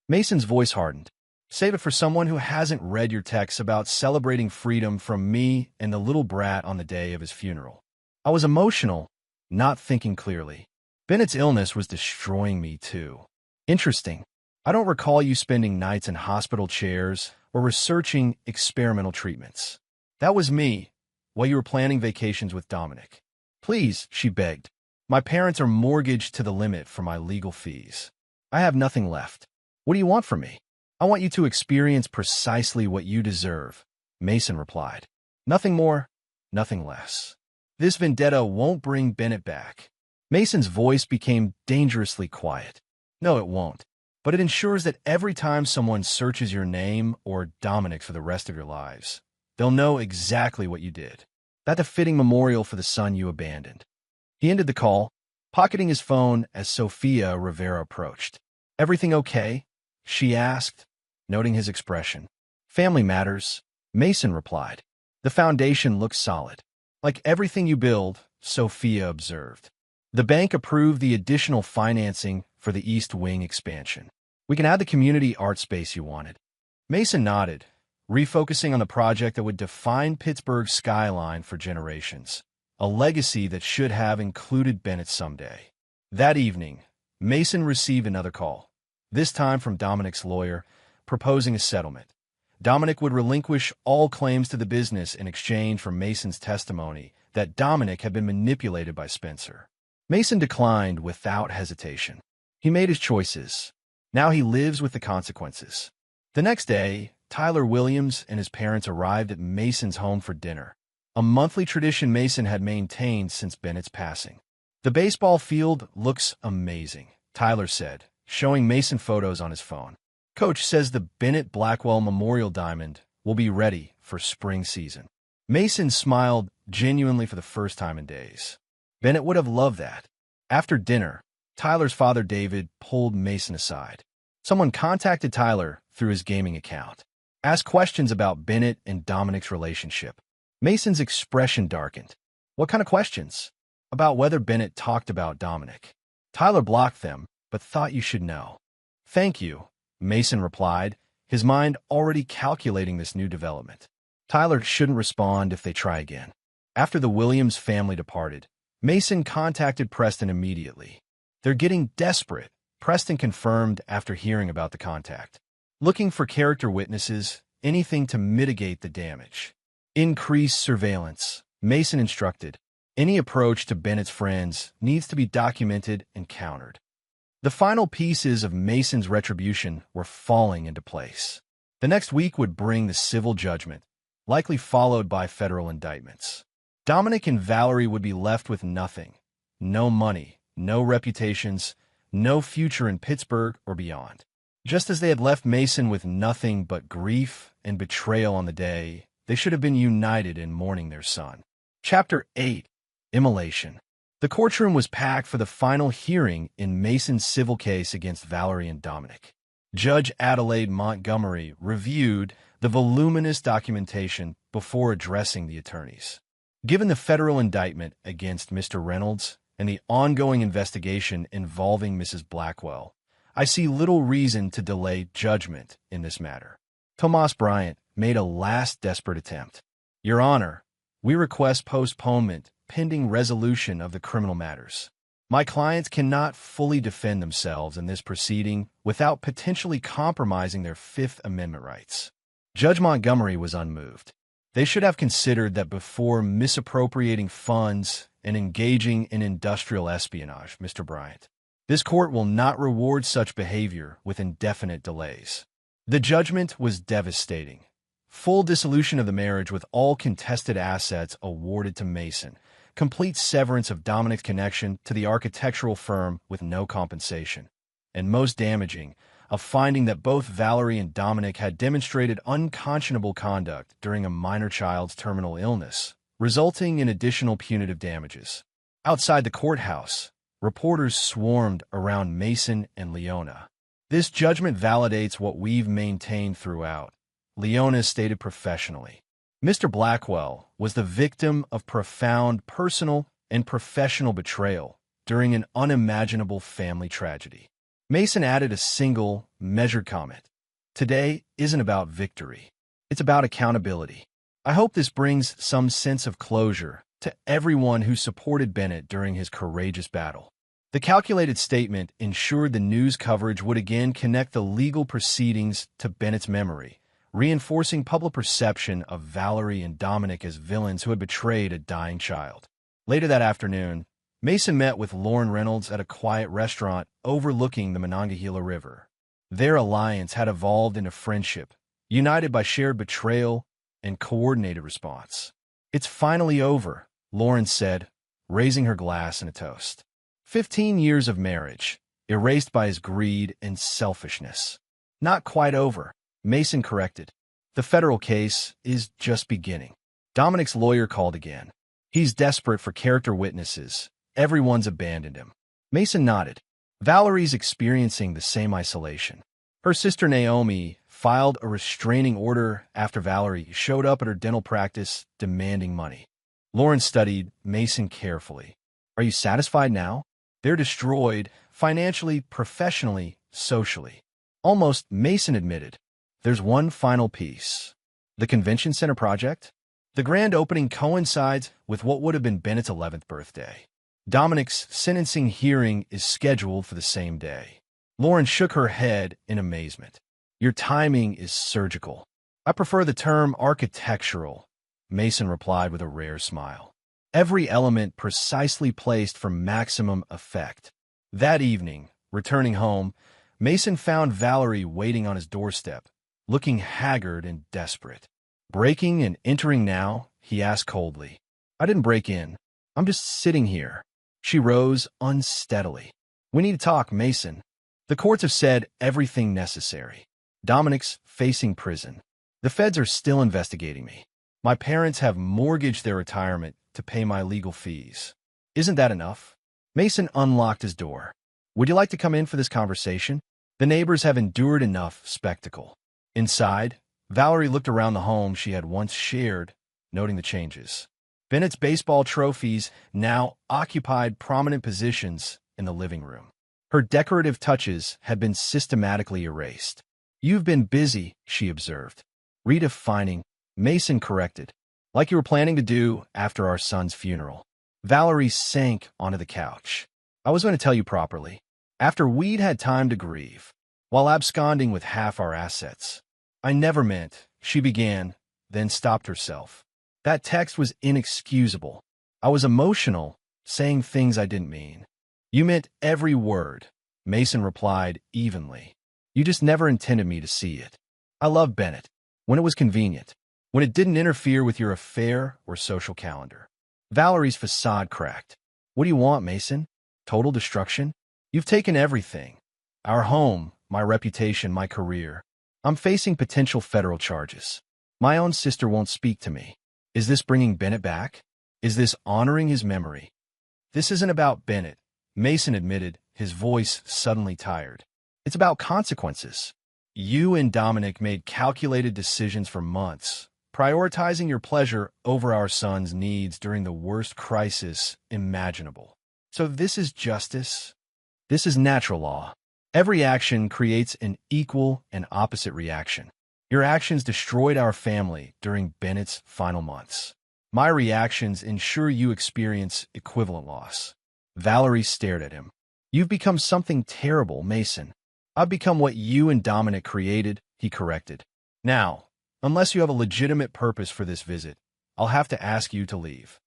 Mason's voice hardened. "Save it for someone who hasn't read your texts about celebrating freedom from me and the little brat on the day of his funeral." I was emotional, not thinking clearly. Bennett's illness was destroying me too. Interesting. I don't recall you spending nights in hospital chairs or researching experimental treatments. That was me, while you were planning vacations with Dominic. Please, she begged. My parents are mortgaged to the limit for my legal fees. I have nothing left. What do you want from me? I want you to experience precisely what you deserve, Mason replied. Nothing more, nothing less. This vendetta won't bring Bennett back. Mason's voice became dangerously quiet. No, it won't. But it ensures that every time someone searches your name or Dominic for the rest of your lives, they'll know exactly what you did. That's a fitting memorial for the son you abandoned. He ended the call, pocketing his phone as Sophia Rivera approached. Everything okay? She asked, noting his expression. Family matters, Mason replied. The foundation looks solid. Like everything you build, Sophia observed. The bank approved the additional financing for the East Wing expansion. We can add the community art space you wanted. Mason nodded, refocusing on the project that would define Pittsburgh's skyline for generations, a legacy that should have included Bennett someday. That evening, Mason received another call, this time from Dominic's lawyer, proposing a settlement. Dominic would relinquish all claims to the business in exchange for Mason's testimony that Dominic had been manipulated by Spencer. Mason declined without hesitation. He made his choices. Now he lives with the consequences. The next day, Tyler Williams and his parents arrived at Mason's home for dinner, a monthly tradition Mason had maintained since Bennett's passing. The baseball field looks amazing, Tyler said, showing Mason photos on his phone. Coach says the Bennett Blackwell Memorial Diamond will be ready for spring season. Mason smiled genuinely for the first time in days. Bennett would have loved that. After dinner, Tyler's father David pulled Mason aside. Someone contacted Tyler through his gaming account, asked questions about Bennett and Dominic's relationship. Mason's expression darkened. What kind of questions? About whether Bennett talked about Dominic. Tyler blocked them, but thought you should know. Thank you, Mason replied, his mind already calculating this new development. Tyler shouldn't respond if they try again. After the Williams family departed, Mason contacted Preston immediately. They're getting desperate, Preston confirmed after hearing about the contact. Looking for character witnesses, anything to mitigate the damage. Increase surveillance. Mason instructed. Any approach to Bennett's friends needs to be documented and countered. The final pieces of Mason's retribution were falling into place. The next week would bring the civil judgment, likely followed by federal indictments. Dominic and Valerie would be left with nothing. No money, no reputations, no future in Pittsburgh or beyond. Just as they had left Mason with nothing but grief and betrayal on the day, they should have been united in mourning their son. Chapter 8. Immolation. The courtroom was packed for the final hearing in Mason's civil case against Valerie and Dominic. Judge Adelaide Montgomery reviewed the voluminous documentation before addressing the attorneys. Given the federal indictment against Mr. Reynolds and the ongoing investigation involving Mrs. Blackwell, I see little reason to delay judgment in this matter. Tomas Bryant made a last desperate attempt. Your Honor, we request postponement pending resolution of the criminal matters. My clients cannot fully defend themselves in this proceeding without potentially compromising their Fifth Amendment rights. Judge Montgomery was unmoved. They should have considered that before misappropriating funds and engaging in industrial espionage, Mr. Bryant. This court will not reward such behavior with indefinite delays. The judgment was devastating. Full dissolution of the marriage with all contested assets awarded to Mason, complete severance of Dominic's connection to the architectural firm with no compensation, and most damaging, a finding that both Valerie and Dominic had demonstrated unconscionable conduct during a minor child's terminal illness, resulting in additional punitive damages. Outside the courthouse, reporters swarmed around Mason and Leona. This judgment validates what we've maintained throughout, Leona stated professionally. Mr. Blackwell was the victim of profound personal and professional betrayal during an unimaginable family tragedy. Mason added a single, measured comment. Today isn't about victory. It's about accountability. I hope this brings some sense of closure to everyone who supported Bennett during his courageous battle. The calculated statement ensured the news coverage would again connect the legal proceedings to Bennett's memory, reinforcing public perception of Valerie and Dominic as villains who had betrayed a dying child. Later that afternoon, Mason met with Lauren Reynolds at a quiet restaurant overlooking the Monongahela River. Their alliance had evolved into friendship, united by shared betrayal and coordinated response. It's finally over, Lauren said, raising her glass in a toast. 15 years of marriage, erased by his greed and selfishness. Not quite over, Mason corrected. The federal case is just beginning. Dominic's lawyer called again. He's desperate for character witnesses. Everyone's abandoned him. Mason nodded. Valerie's experiencing the same isolation. Her sister Naomi filed a restraining order after Valerie showed up at her dental practice demanding money. Lauren studied Mason carefully. Are you satisfied now? They're destroyed, financially, professionally, socially. Almost, Mason admitted. There's one final piece. The convention center project? The grand opening coincides with what would have been Bennett's 11th birthday. Dominic's sentencing hearing is scheduled for the same day. Lauren shook her head in amazement. Your timing is surgical. I prefer the term architectural, Mason replied with a rare smile. Every element precisely placed for maximum effect. That evening, returning home, Mason found Valerie waiting on his doorstep, looking haggard and desperate. Breaking and entering now? He asked coldly. I didn't break in. I'm just sitting here. She rose unsteadily. We need to talk, Mason. The courts have said everything necessary. Dominic's facing prison. The feds are still investigating me. My parents have mortgaged their retirement to pay my legal fees. Isn't that enough? Mason unlocked his door. Would you like to come in for this conversation? The neighbors have endured enough spectacle. Inside, Valerie looked around the home she had once shared, noting the changes. Bennett's baseball trophies now occupied prominent positions in the living room. Her decorative touches had been systematically erased. You've been busy, she observed. Redefining, Mason corrected. Like you were planning to do after our son's funeral. Valerie sank onto the couch. I was going to tell you properly. After we'd had time to grieve, while absconding with half our assets. I never meant, she began, then stopped herself. That text was inexcusable. I was emotional, saying things I didn't mean. You meant every word, Mason replied evenly. You just never intended me to see it. I loved Bennett. When it was convenient. When it didn't interfere with your affair or social calendar. Valerie's facade cracked. What do you want, Mason? Total destruction? You've taken everything. Our home, my reputation, my career. I'm facing potential federal charges. My own sister won't speak to me. Is this bringing Bennett back? Is this honoring his memory? This isn't about Bennett, Mason admitted, his voice suddenly tired. It's about consequences. You and Dominic made calculated decisions for months, prioritizing your pleasure over our son's needs during the worst crisis imaginable. So this is justice. This is natural law. Every action creates an equal and opposite reaction. Your actions destroyed our family during Bennett's final months. My reactions ensure you experience equivalent loss. Valerie stared at him. You've become something terrible, Mason. I've become what you and Dominic created, he corrected. Now, unless you have a legitimate purpose for this visit, I'll have to ask you to leave.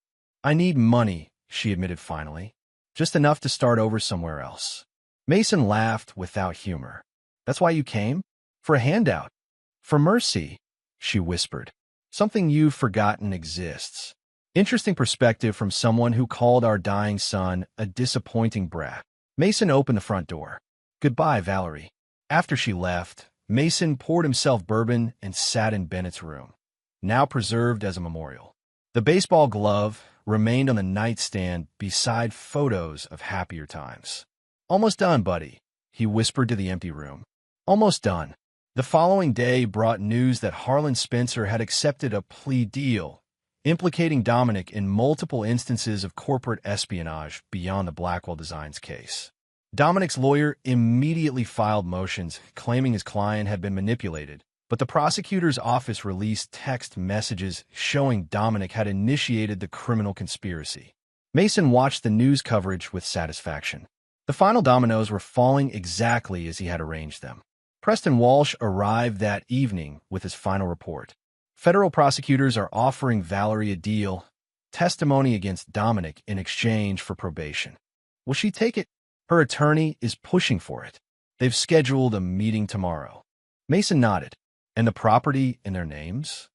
I need money, she admitted finally. Just enough to start over somewhere else. Mason laughed without humor. That's why you came? For a handout? For mercy, she whispered. Something you've forgotten exists. Interesting perspective from someone who called our dying son a disappointing brat. Mason opened the front door. Goodbye, Valerie. After she left, Mason poured himself bourbon and sat in Bennett's room, now preserved as a memorial. The baseball glove remained on the nightstand beside photos of happier times. Almost done, buddy, he whispered to the empty room. Almost done. The following day brought news that Harlan Spencer had accepted a plea deal, implicating Dominic in multiple instances of corporate espionage beyond the Blackwell Designs case. Dominic's lawyer immediately filed motions claiming his client had been manipulated, but the prosecutor's office released text messages showing Dominic had initiated the criminal conspiracy. Mason watched the news coverage with satisfaction. The final dominoes were falling exactly as he had arranged them. Preston Walsh arrived that evening with his final report. Federal prosecutors are offering Valerie a deal, testimony against Dominic in exchange for probation. Will she take it? Her attorney is pushing for it. They've scheduled a meeting tomorrow. Mason nodded. And the property in their names?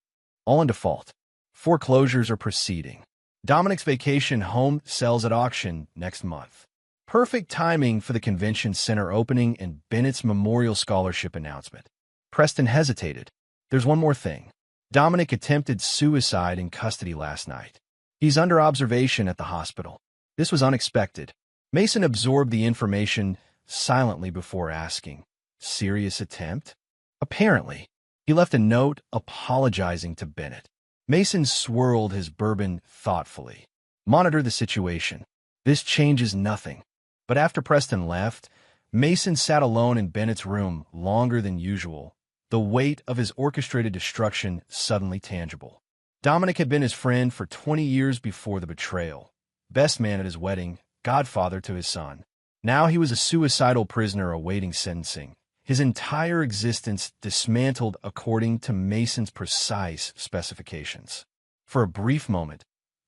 All in default. Foreclosures are proceeding. Dominic's vacation home sells at auction next month. Perfect timing for the convention center opening and Bennett's memorial scholarship announcement. Preston hesitated. There's one more thing. Dominic attempted suicide in custody last night. He's under observation at the hospital. This was unexpected. Mason absorbed the information silently before asking. Serious attempt? Apparently. He left a note apologizing to Bennett. Mason swirled his bourbon thoughtfully. Monitor the situation. This changes nothing. But after Preston left, Mason sat alone in Bennett's room longer than usual, the weight of his orchestrated destruction suddenly tangible. Dominic had been his friend for 20 years before the betrayal, best man at his wedding, godfather to his son. Now he was a suicidal prisoner awaiting sentencing, his entire existence dismantled according to Mason's precise specifications. For a brief moment,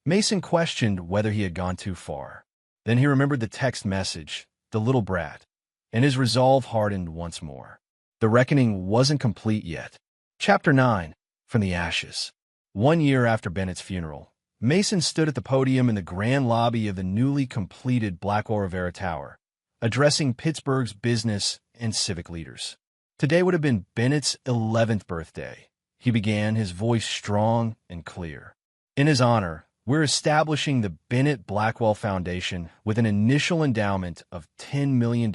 Mason questioned whether he had gone too far. Then he remembered the text message, the little brat, and his resolve hardened once more. The reckoning wasn't complete yet. Chapter 9, From the Ashes. 1 year after Bennett's funeral, Mason stood at the podium in the grand lobby of the newly completed Blackwell Rivera Tower, addressing Pittsburgh's business and civic leaders. Today would have been Bennett's 11th birthday. He began, his voice strong and clear. In his honor, we're establishing the Bennett Blackwell Foundation with an initial endowment of $10 million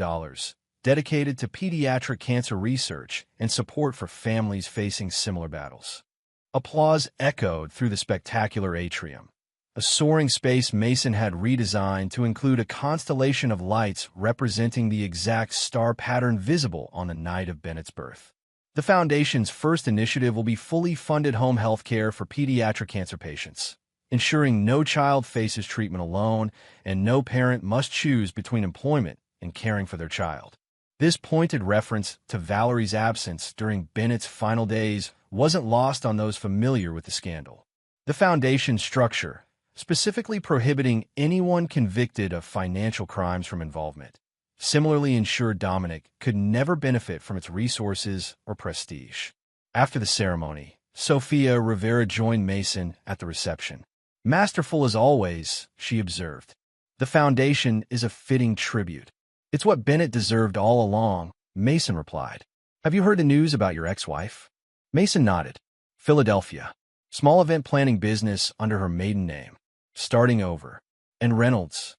dedicated to pediatric cancer research and support for families facing similar battles. Applause echoed through the spectacular atrium, a soaring space Mason had redesigned to include a constellation of lights representing the exact star pattern visible on the night of Bennett's birth. The Foundation's first initiative will be fully funded home health care for pediatric cancer patients, ensuring no child faces treatment alone and no parent must choose between employment and caring for their child. This pointed reference to Valerie's absence during Bennett's final days wasn't lost on those familiar with the scandal. The foundation's structure, specifically prohibiting anyone convicted of financial crimes from involvement, similarly ensured Dominic could never benefit from its resources or prestige. After the ceremony, Sofia Rivera joined Mason at the reception. Masterful as always, she observed. The foundation is a fitting tribute. It's what Bennett deserved all along, Mason replied. Have you heard the news about your ex-wife? Mason nodded. Philadelphia. Small event planning business under her maiden name. Starting over. And Reynolds.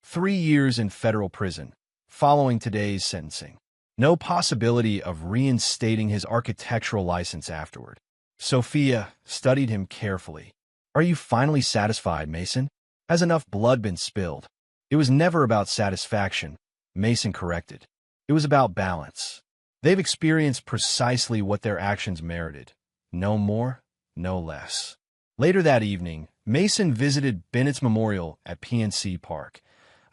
3 years in federal prison, following today's sentencing. No possibility of reinstating his architectural license afterward. Sophia studied him carefully. Are you finally satisfied, Mason? Has enough blood been spilled? It was never about satisfaction, Mason corrected. It was about balance. They've experienced precisely what their actions merited. No more, no less. Later that evening, Mason visited Bennett's memorial at PNC Park,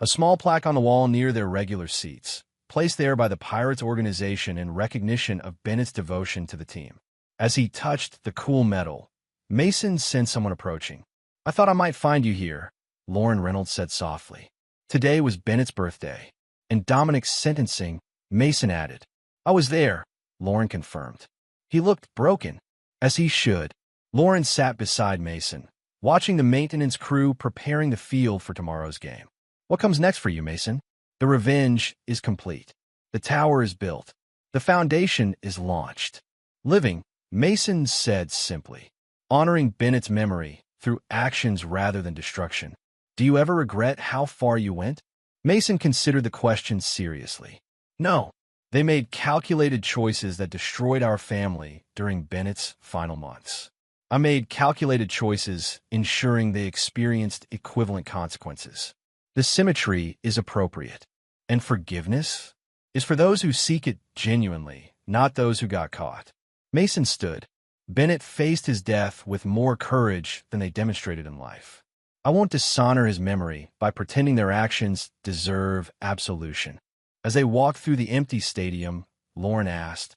a small plaque on the wall near their regular seats, placed there by the Pirates organization in recognition of Bennett's devotion to the team. As he touched the cool metal, Mason sensed someone approaching. I thought I might find you here, Lauren Reynolds said softly. Today was Bennett's birthday, and Dominic's sentencing, Mason added. I was there, Lauren confirmed. He looked broken, as he should. Lauren sat beside Mason, watching the maintenance crew preparing the field for tomorrow's game. What comes next for you, Mason? The revenge is complete. The tower is built. The foundation is launched. Living, Mason said simply, honoring Bennett's memory through actions rather than destruction. Do you ever regret how far you went? Mason considered the question seriously. No. They made calculated choices that destroyed our family during Bennett's final months. I made calculated choices ensuring they experienced equivalent consequences. The symmetry is appropriate, and forgiveness is for those who seek it genuinely, not those who got caught. Mason stood. Bennett faced his death with more courage than they demonstrated in life. I won't dishonor his memory by pretending their actions deserve absolution. As they walked through the empty stadium, Lauren asked,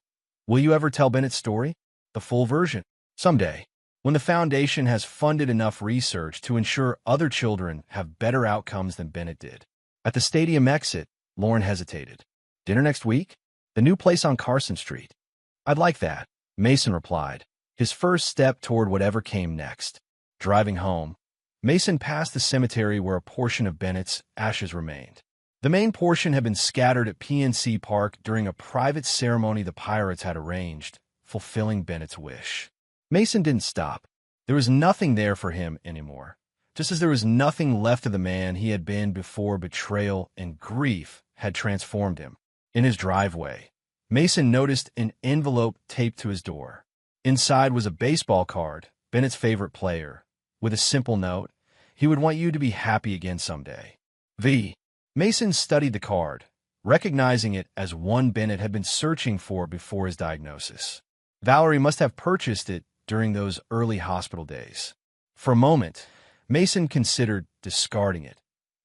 will you ever tell Bennett's story? The full version? Someday, when the foundation has funded enough research to ensure other children have better outcomes than Bennett did. At the stadium exit, Lauren hesitated. Dinner next week? The new place on Carson Street. I'd like that, Mason replied, his first step toward whatever came next. Driving home, Mason passed the cemetery where a portion of Bennett's ashes remained. The main portion had been scattered at PNC Park during a private ceremony the Pirates had arranged, fulfilling Bennett's wish. Mason didn't stop. There was nothing there for him anymore, just as there was nothing left of the man he had been before betrayal and grief had transformed him. In his driveway, Mason noticed an envelope taped to his door. Inside was a baseball card, Bennett's favorite player, with a simple note, he would want you to be happy again someday. V. Mason studied the card, recognizing it as one Bennett had been searching for before his diagnosis. Valerie must have purchased it during those early hospital days. For a moment, Mason considered discarding it,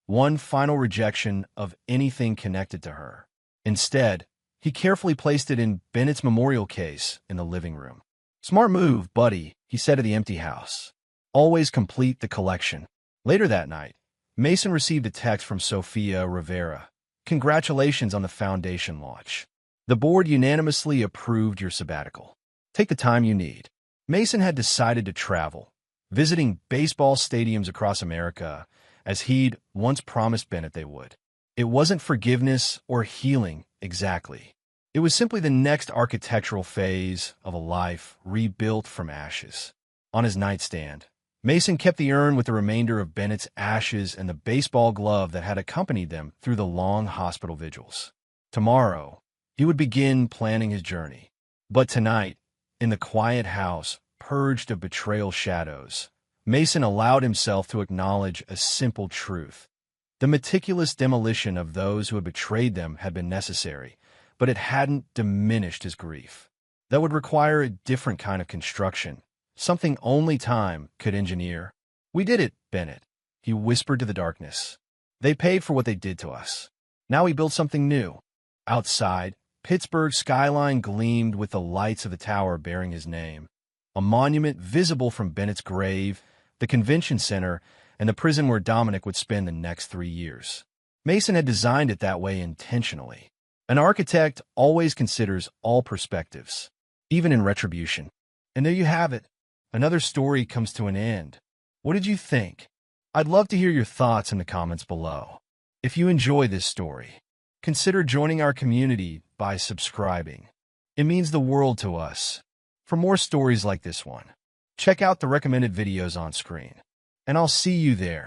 one final rejection of anything connected to her. Instead, he carefully placed it in Bennett's memorial case in the living room. Smart move, buddy, he said to the empty house. Always complete the collection. Later that night, Mason received a text from Sofia Rivera. Congratulations on the foundation launch. The board unanimously approved your sabbatical. Take the time you need. Mason had decided to travel, visiting baseball stadiums across America, as he'd once promised Bennett they would. It wasn't forgiveness or healing, exactly. It was simply the next architectural phase of a life rebuilt from ashes. On his nightstand, Mason kept the urn with the remainder of Bennett's ashes and the baseball glove that had accompanied them through the long hospital vigils. Tomorrow, he would begin planning his journey. But tonight, in the quiet house, purged of betrayal shadows, Mason allowed himself to acknowledge a simple truth. The meticulous demolition of those who had betrayed them had been necessary, but it hadn't diminished his grief. That would require a different kind of construction, something only time could engineer. We did it, Bennett, he whispered to the darkness. They paid for what they did to us. Now we build something new. Outside, Pittsburgh's skyline gleamed with the lights of the tower bearing his name, a monument visible from Bennett's grave the convention center, and the prison where Dominic would spend the next 3 years. Mason had designed it that way intentionally. An architect always considers all perspectives, even in retribution. And there you have it. Another story comes to an end. What did you think? I'd love to hear your thoughts in the comments below. If you enjoy this story, consider joining our community by subscribing. It means the world to us. For more stories like this one, check out the recommended videos on screen. And I'll see you there.